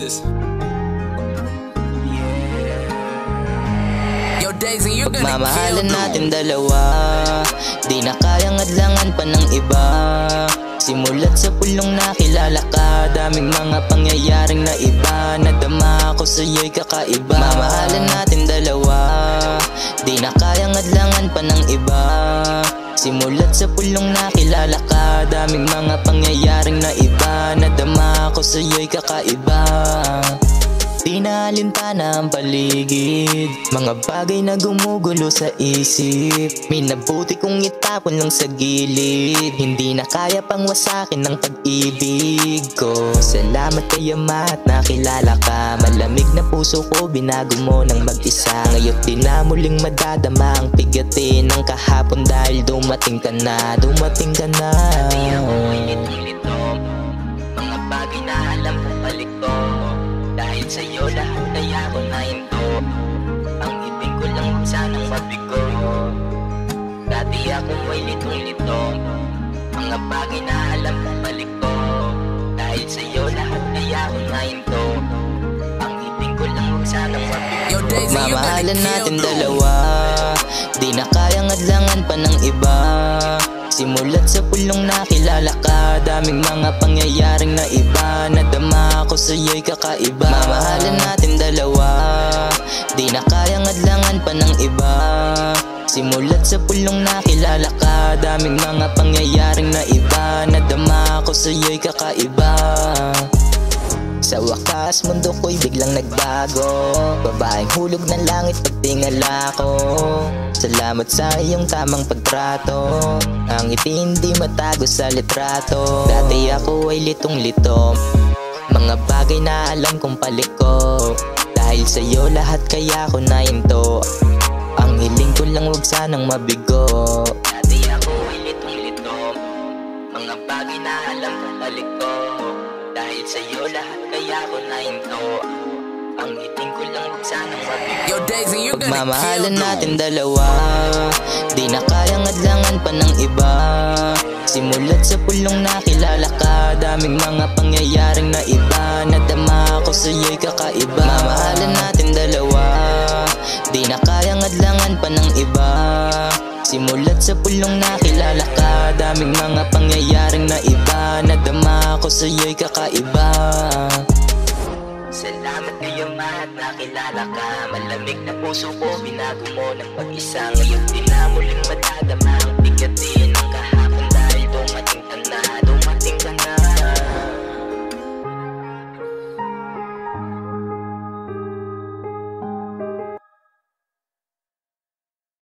this. Yo, Daisy, you're gonna Pagmamahalan natin dalawa, di na kayang adlangan pa ng iba. Simulat sa pulong nakilala ka, daming mga pangyayaring na iba. Nadama ako sa'yo'y kakaiba. Mamahalan natin dalawa, di na kayang adlangan pa ng iba. Simulat sa pulong nakilala ka, daming mga pangyayaring na iba. Nadama ako sa'yo'y kakaiba. Di na alintana ang paligid, mga bagay na gumugulo sa isip. Minabuti kong itapon lang sa gilid, hindi na kaya pang wasakin ng pag-ibig ko. Salamat kay Ama at nakilala ka, malamig na puso ko binago mo ng mag-isa. Ngayon di na muling madadama ang pigatin ng kahapon dahil dumating ka na, dumating ka na. Dati ako ay litong-lito, mga bagay na alam kong balik ko. Dahil sa'yo lahat kaya ko nahinto, ang ibig ko lang huwag sanang mabigo. Dati ako ay litong-lito, mga bagay na alam kong balik ko. Dahil sa'yo lahat kaya ko nahinto, ang ibig ko lang huwag sanang mabigo. Mamahalan natin dalawa, di na kayang adlangan pa ng iba. Simulat sa pulong nakilala ka, daming mga pangyayaring na iba. Nadama ako sa'yo'y kakaiba. Mamahalan natin dalawa, di na kayang adlangan pa ng iba. Simulat sa pulong nakilala ka, daming mga pangyayaring na iba. Nadama ako sa'yo'y kakaiba. Sa wakas, mundo ko'y biglang nagbago, babaeng hulog ng langit pagtingala ko. Salamat sa iyong tamang pagtrato, ang ngiti hindi matago sa litrato. Dati ako ay litong-lito, mga bagay na alam kong palik ko. Dahil sa'yo lahat kaya ko nahinto, ang hiling ko lang huwag sanang mabigo. Dati ako ay litong-lito, mga bagay na alam kong palik ko. Dahil sa'yo lahat kaya ko nahinto, ang hiling ko lang huwag sanang mabigo. Yo, Daisy, you're gonna Mamahalan natin dalawa, di na kayang adlangan pa ng iba. Simulat sa pulong nakilala ka, daming mga pangyayaring na iba. Nadama ako sa'yo'y kakaiba. Mamahalan natin dalawa, di na kayang adlangan pa ng iba. Simulat sa pulong nakilala ka, daming mga pangyayaring na iba. Nadama ako sa'yo'y kakaiba. Salamat kayo at nakilala ka, malamig na puso ko binago mo ng mag-isa. Ngayon di na muling madadama ang bigatin